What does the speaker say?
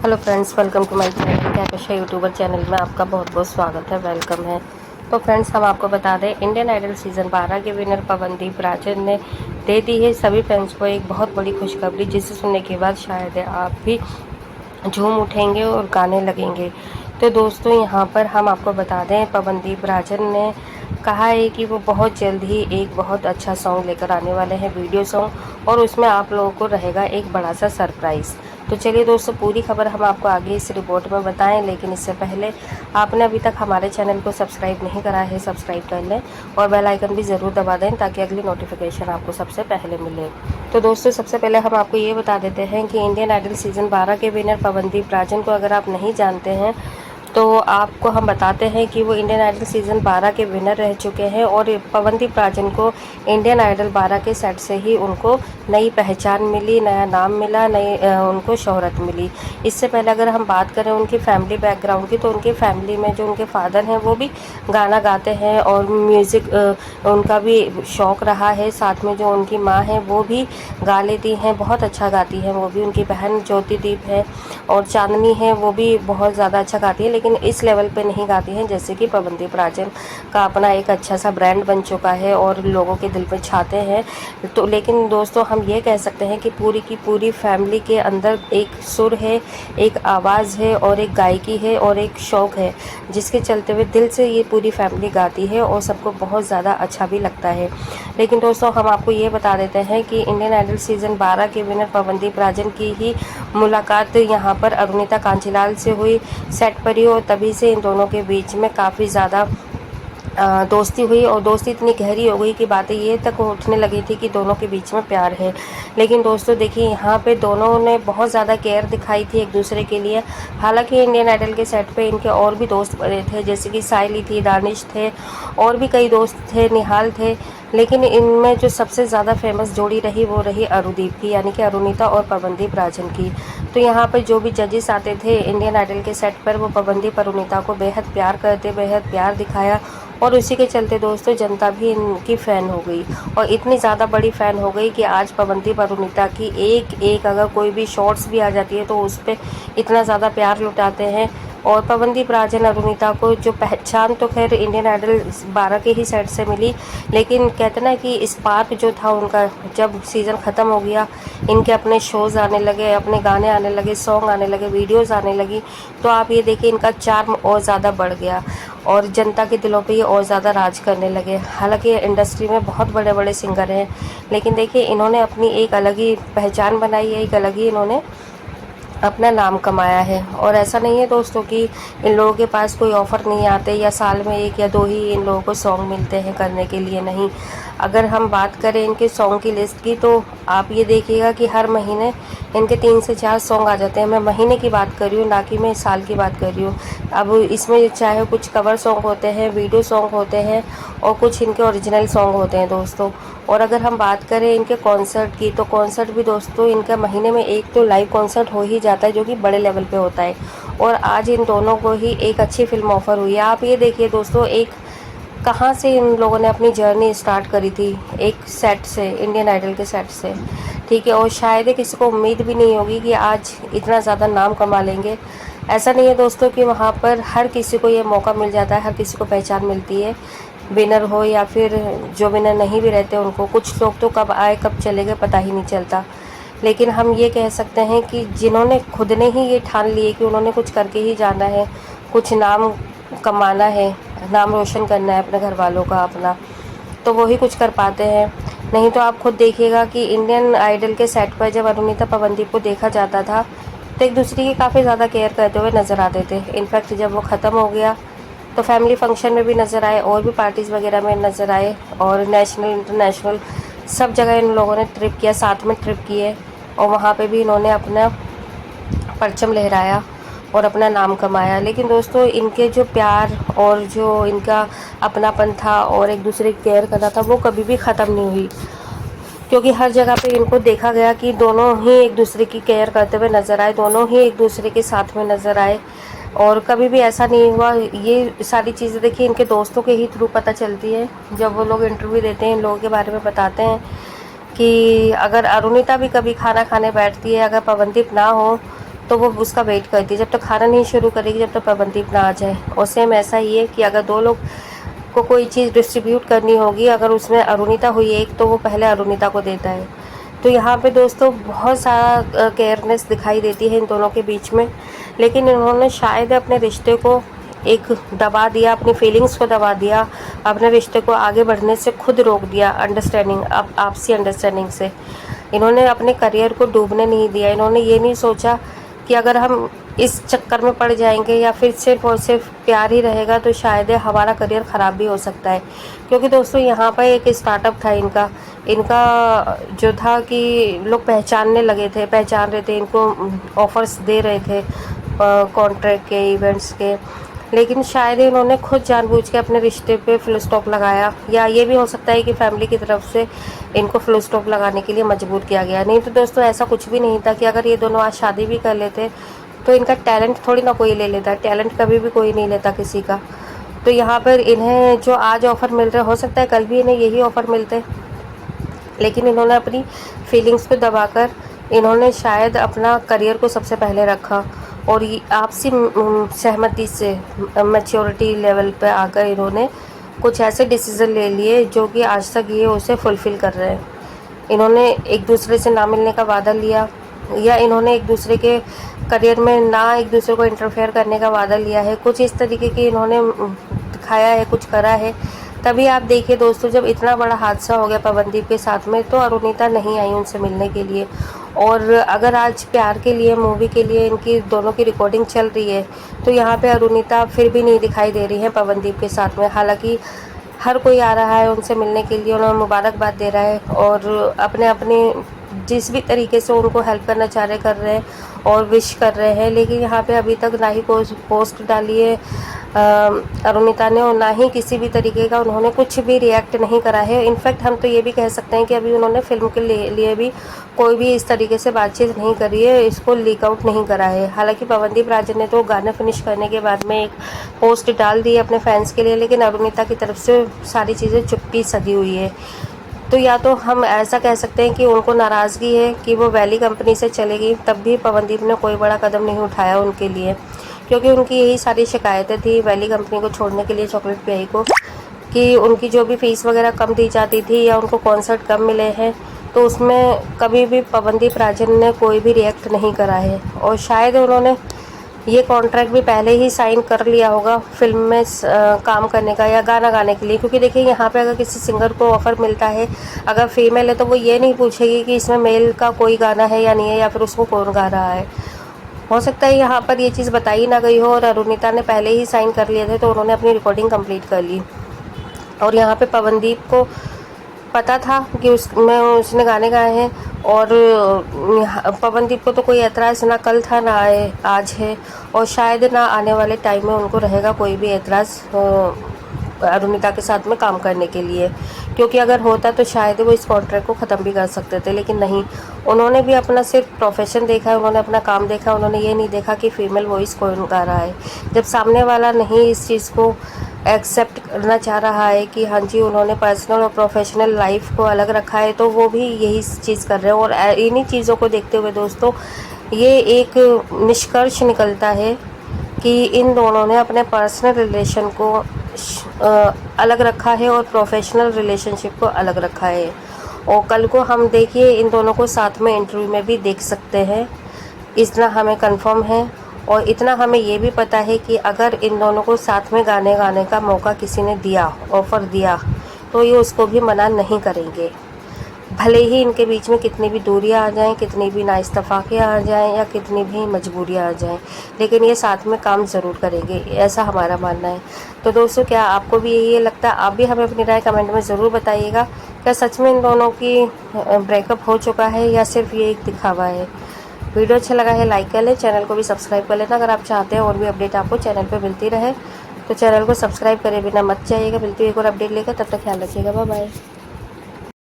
Hello friends, welcome to my channel कैपेशा YouTuber channel में आपका बहुत बहुत स्वागत है, वेलकम है। तो फ्रेंड्स, हम आपको बता दें, इंडियन आइडल सीज़न 12 के विनर पवनदीप राजन ने दे दी है सभी फैंस को एक बहुत बड़ी खुशखबरी, जिसे सुनने के बाद शायद आप भी झूम उठेंगे और गाने लगेंगे। तो दोस्तों, यहाँ पर हम आपको बता दें, पवनदीप राजन ने कहा है कि वो बहुत जल्द ही एक बहुत अच्छा सॉन्ग लेकर आने वाले हैं, वीडियो सॉन्ग, और उसमें आप लोगों को रहेगा एक बड़ा सा सरप्राइज़। तो चलिए दोस्तों, पूरी खबर हम आपको आगे इस रिपोर्ट में बताएं, लेकिन इससे पहले आपने अभी तक हमारे चैनल को सब्सक्राइब नहीं करा है, सब्सक्राइब कर लें और बेल आइकन भी ज़रूर दबा दें ताकि अगली नोटिफिकेशन आपको सबसे पहले मिले। तो दोस्तों, सबसे पहले हम आपको ये बता देते हैं कि इंडियन आइडल सीज़न 12 के विनर पवनदीप राजन को अगर आप नहीं जानते हैं तो आपको हम बताते हैं कि वो इंडियन आइडल सीज़न 12 के विनर रह चुके हैं और पवनदीप राजन को इंडियन आइडल 12 के सेट से ही उनको नई पहचान मिली, नया नाम मिला, नई उनको शोहरत मिली। इससे पहले अगर हम बात करें उनकी फैमिली बैकग्राउंड की, तो उनकी फैमिली में जो उनके फादर हैं वो भी गाना गाते हैं और म्यूज़िक उनका भी शौक़ रहा है। साथ में जो उनकी माँ है वो भी गा लेती हैं, बहुत अच्छा गाती हैं वो भी। उनकी बहन ज्योतिदीप है और चांदनी है, वो भी बहुत ज़्यादा अच्छा गाती है, लेकिन इस लेवल पे नहीं गाती हैं जैसे कि पवनदीप राजन का अपना एक अच्छा सा ब्रांड बन चुका है और लोगों के दिल पे छाते हैं। तो लेकिन दोस्तों, हम ये कह सकते हैं कि पूरी की पूरी फैमिली के अंदर एक सुर है, एक आवाज़ है और एक गायकी है और एक शौक़ है, जिसके चलते हुए दिल से ये पूरी फैमिली गाती है और सबको बहुत ज़्यादा अच्छा भी लगता है। लेकिन दोस्तों, हम आपको ये बता देते हैं कि इंडियन आइडल सीज़न 12 के विनर पवनदीप राजन की ही मुलाकात यहाँ पर अरुणिता कांजीलाल से हुई सेट पर ही, और तभी से इन दोनों के बीच में काफ़ी ज़्यादा दोस्ती हुई और दोस्ती इतनी गहरी हो गई कि बातें ये तक उठने लगी थी कि दोनों के बीच में प्यार है। लेकिन दोस्तों देखिए, यहाँ पे दोनों ने बहुत ज़्यादा केयर दिखाई थी एक दूसरे के लिए। हालांकि इंडियन आइडल के सेट पे इनके और भी दोस्त बने थे, जैसे कि साइली थी, दानिश थे और भी कई दोस्त थे, निहाल थे। लेकिन इनमें जो सबसे ज़्यादा फेमस जोड़ी रही वो रही अरुदीप की, यानी कि अरुणिता और पवनदीप राजन की। तो यहाँ पर जो भी जजेस आते थे इंडियन आइडल के सेट पर, वो पवनदीप अरुणिता को बेहद प्यार करते, बेहद प्यार दिखाया और उसी के चलते दोस्तों जनता भी इनकी फ़ैन हो गई और इतनी ज़्यादा बड़ी फ़ैन हो गई कि आज पवनदीप अरुणिता की एक एक अगर कोई भी शॉर्ट्स भी आ जाती है तो उस पर इतना ज़्यादा प्यार लुटाते हैं। और पवनदीप राजन अरुणिता को जो पहचान तो खैर इंडियन आइडल 12 के ही सेट से मिली, लेकिन कहते ना कि स्पार्क जो था उनका, जब सीज़न ख़त्म हो गया, इनके अपने शोज़ आने लगे, अपने गाने आने लगे, सॉन्ग आने लगे, वीडियोज़ आने लगी, तो आप ये देखिए इनका चार्म और ज़्यादा बढ़ गया और जनता के दिलों पे ये और ज़्यादा राज करने लगे। हालांकि इंडस्ट्री में बहुत बड़े बड़े सिंगर हैं, लेकिन देखिए इन्होंने अपनी एक अलग ही पहचान बनाई है, एक अलग ही इन्होंने अपना नाम कमाया है। और ऐसा नहीं है दोस्तों कि इन लोगों के पास कोई ऑफ़र नहीं आते या साल में 1 या 2 ही इन लोगों को सॉन्ग मिलते हैं करने के लिए, नहीं। अगर हम बात करें इनके सॉन्ग की लिस्ट की, तो आप ये देखिएगा कि हर महीने इनके 3 से 4 सॉन्ग आ जाते हैं। मैं महीने की बात कर रही हूँ, ना कि मैं साल की बात कर रही हूँ। अब इसमें चाहे कुछ कवर सॉन्ग होते हैं, वीडियो सॉन्ग होते हैं और कुछ इनके ओरिजिनल सॉन्ग होते हैं दोस्तों। और अगर हम बात करें इनके कॉन्सर्ट की, तो कॉन्सर्ट भी दोस्तों इनका महीने में एक तो लाइव कॉन्सर्ट हो ही जाता है, जो कि बड़े लेवल पे होता है। और आज इन दोनों को ही एक अच्छी फिल्म ऑफर हुई है। आप ये देखिए दोस्तों, एक कहाँ से इन लोगों ने अपनी जर्नी स्टार्ट करी थी, एक सेट से, इंडियन आइडल के सेट से, ठीक है। और शायद किसी को उम्मीद भी नहीं होगी कि आज इतना ज़्यादा नाम कमा लेंगे। ऐसा नहीं है दोस्तों कि वहाँ पर हर किसी को ये मौका मिल जाता है, हर किसी को पहचान मिलती है, विनर हो या फिर जो विनर नहीं भी रहते उनको। कुछ लोग तो कब आए कब चले गए पता ही नहीं चलता। लेकिन हम ये कह सकते हैं कि जिन्होंने खुद ने ही ये ठान लिए कि उन्होंने कुछ करके ही जाना है, कुछ नाम कमाना है, नाम रोशन करना है अपने घर वालों का, अपना, तो वही कुछ कर पाते हैं। नहीं तो आप खुद देखिएगा कि इंडियन आइडल के सेट पर जब अरुणिता पवनदीप को देखा जाता था तो एक दूसरे की काफ़ी ज़्यादा केयर करते हुए नज़र आते थे। इनफैक्ट जब वो ख़त्म हो गया तो फैमिली फंक्शन में भी नज़र आए और भी पार्टीज़ वगैरह में नज़र आए और नेशनल इंटरनेशनल सब जगह इन लोगों ने ट्रिप किया, साथ में ट्रिप किए और वहाँ पे भी इन्होंने अपना परचम लहराया और अपना नाम कमाया। लेकिन दोस्तों, इनके जो प्यार और जो इनका अपनापन था और एक दूसरे की केयर करना था, वो कभी भी ख़त्म नहीं हुई, क्योंकि हर जगह पे इनको देखा गया कि दोनों ही एक दूसरे की केयर करते हुए नज़र आए, दोनों ही एक दूसरे के साथ में नज़र आए। और कभी भी ऐसा नहीं हुआ। ये सारी चीज़ें देखिए इनके दोस्तों के ही थ्रू पता चलती है, जब वो लोग इंटरव्यू देते हैं, इन लोगों के बारे में बताते हैं कि अगर अरुणिता भी कभी खाना खाने बैठती है, अगर पवनदीप ना हो तो वो उसका वेट करती है जब तक खाना नहीं शुरू करेगी, जब तक पवनदीप ना आ जाए। और सेम ऐसा ही है कि अगर दो लोग को कोई चीज़ डिस्ट्रीब्यूट करनी होगी, अगर उसमें अरुणिता हुई एक, तो वो पहले अरुणिता को देता है। तो यहाँ पे दोस्तों बहुत सारा केयरनेस दिखाई देती है इन दोनों के बीच में, लेकिन इन्होंने शायद अपने रिश्ते को एक दबा दिया, अपनी फीलिंग्स को दबा दिया, अपने रिश्ते को आगे बढ़ने से खुद रोक दिया अंडरस्टैंडिंग, आपसी अंडरस्टैंडिंग से। इन्होंने अपने करियर को डूबने नहीं दिया। इन्होंने ये नहीं सोचा कि अगर हम इस चक्कर में पड़ जाएंगे या फिर सिर्फ और सिर्फ प्यार ही रहेगा तो शायद हमारा करियर ख़राब भी हो सकता है। क्योंकि दोस्तों यहाँ पर एक स्टार्टअप था इनका जो था कि लोग पहचान रहे थे, इनको ऑफर्स दे रहे थे कॉन्ट्रैक्ट के, इवेंट्स के, लेकिन शायद इन्होंने खुद जानबूझ के अपने रिश्ते पे फुल स्टॉप लगाया, या ये भी हो सकता है कि फैमिली की तरफ से इनको फुल स्टॉप लगाने के लिए मजबूर किया गया। नहीं तो दोस्तों ऐसा कुछ भी नहीं था कि अगर ये दोनों आज शादी भी कर लेते तो इनका टैलेंट थोड़ी ना कोई ले लेता। टैलेंट कभी भी कोई नहीं लेता किसी का। तो यहाँ पर इन्हें जो आज ऑफ़र मिल रहे, हो सकता है कल भी इन्हें यही ऑफ़र मिलते, लेकिन इन्होंने अपनी फीलिंग्स को दबाकर इन्होंने शायद अपना करियर को सबसे पहले रखा, और ये आपसी सहमति से मैच्योरिटी लेवल पे आकर इन्होंने कुछ ऐसे डिसीज़न ले लिए जो कि आज तक ये उसे फुलफ़िल कर रहे हैं। इन्होंने एक दूसरे से ना मिलने का वादा लिया, या इन्होंने एक दूसरे के करियर में ना एक दूसरे को इंटरफेयर करने का वादा लिया है। कुछ इस तरीके की इन्होंने दिखाया है, कुछ करा है। तभी आप देखिए दोस्तों, जब इतना बड़ा हादसा हो गया पवनदीप के साथ में, तो अरुणिता नहीं आई उनसे मिलने के लिए। और अगर आज प्यार के लिए, मूवी के लिए इनकी दोनों की रिकॉर्डिंग चल रही है, तो यहाँ पे अरुणिता फिर भी नहीं दिखाई दे रही है पवनदीप के साथ में। हालांकि हर कोई आ रहा है उनसे मिलने के लिए, उन्हें मुबारकबाद दे रहा है, और अपने अपने जिस भी तरीके से उनको हेल्प करना चाह रहे कर रहे हैं और विश कर रहे हैं। लेकिन यहाँ पे अभी तक ना ही पोस्ट डाली है अरुणिता ने, और ना ही किसी भी तरीके का उन्होंने कुछ भी रिएक्ट नहीं करा है। इनफैक्ट हम तो ये भी कह सकते हैं कि अभी उन्होंने फिल्म के लिए भी कोई भी इस तरीके से बातचीत नहीं करी है, इसको लीक आउट नहीं करा है। हालांकि पवनदीप राजन ने तो गाना फिनिश करने के बाद में एक पोस्ट डाल दी है अपने फैंस के लिए, लेकिन अरुणिता की तरफ से सारी चीज़ें चुप्पी सधी हुई है। तो या तो हम ऐसा कह सकते हैं कि उनको नाराज़गी है कि वो वैली कंपनी से चलेगी, तब भी पवनदीप ने कोई बड़ा कदम नहीं उठाया उनके लिए, क्योंकि उनकी यही सारी शिकायतें थी वैली कंपनी को छोड़ने के लिए, चॉकलेट पीआई को, कि उनकी जो भी फ़ीस वगैरह कम दी जाती थी या उनको कॉन्सर्ट कम मिले हैं, तो उसमें कभी भी पवनदीप राजन ने कोई भी रिएक्ट नहीं करा है। और शायद उन्होंने ये कॉन्ट्रैक्ट भी पहले ही साइन कर लिया होगा फिल्म में काम करने का या गाना गाने के लिए, क्योंकि देखिए यहाँ पे अगर किसी सिंगर को ऑफ़र मिलता है, अगर फीमेल है तो वो ये नहीं पूछेगी कि इसमें मेल का कोई गाना है या नहीं है, या फिर उसको कौन गा रहा है। हो सकता है यहाँ पर ये चीज़ बताई ना गई हो और अरुणिता ने पहले ही साइन कर लिए थे, तो उन्होंने अपनी रिकॉर्डिंग कंप्लीट कर ली। और यहाँ पे पवनदीप को पता था कि उसने गाने गाए हैं, और पवनदीप को तो कोई ऐतराज़ ना कल था ना आज है, और शायद ना आने वाले टाइम में उनको रहेगा कोई भी ऐतराज़ अरुणिता के साथ में काम करने के लिए। क्योंकि अगर होता तो शायद वो इस कॉन्ट्रैक्ट को ख़त्म भी कर सकते थे, लेकिन नहीं, उन्होंने भी अपना सिर्फ प्रोफेशन देखा है, उन्होंने अपना काम देखा, उन्होंने ये नहीं देखा कि फ़ीमेल वॉइस कौन गा रहा है। जब सामने वाला नहीं इस चीज़ को एक्सेप्ट करना चाह रहा है कि हाँ जी उन्होंने पर्सनल और प्रोफेशनल लाइफ को अलग रखा है, तो वो भी यही चीज़ कर रहे हैं। और इन्हीं चीज़ों को देखते हुए दोस्तों, ये एक निष्कर्ष निकलता है कि इन दोनों ने अपने पर्सनल रिलेशन को अलग रखा है और प्रोफेशनल रिलेशनशिप को अलग रखा है। और कल को हम देखिए इन दोनों को साथ में इंटरव्यू में भी देख सकते हैं, इतना हमें कंफर्म है। और इतना हमें ये भी पता है कि अगर इन दोनों को साथ में गाने का मौका किसी ने दिया, ऑफ़र दिया, तो ये उसको भी मना नहीं करेंगे। भले ही इनके बीच में कितनी भी दूरियां आ जाएं, कितनी भी नाइस्तफ़ाक़ें आ जाएं, या कितनी भी मजबूरियां आ जाएं, लेकिन ये साथ में काम ज़रूर करेंगे, ऐसा हमारा मानना है। तो दोस्तों, क्या आपको भी यही लगता है? आप भी हमें अपनी राय कमेंट में ज़रूर बताइएगा। क्या सच में इन दोनों की ब्रेकअप हो चुका है या सिर्फ ये एक दिखावा है? वीडियो अच्छा लगा है लाइक कर लें, चैनल को भी सब्सक्राइब कर लेना अगर आप चाहते हैं और भी अपडेट आपको चैनल पर मिलती रहे। तो चैनल को सब्सक्राइब करे बिना मत जाइएगा। मिलती है एक और अपडेट लेकर, तब तक ख्याल रखिएगा। Bye bye.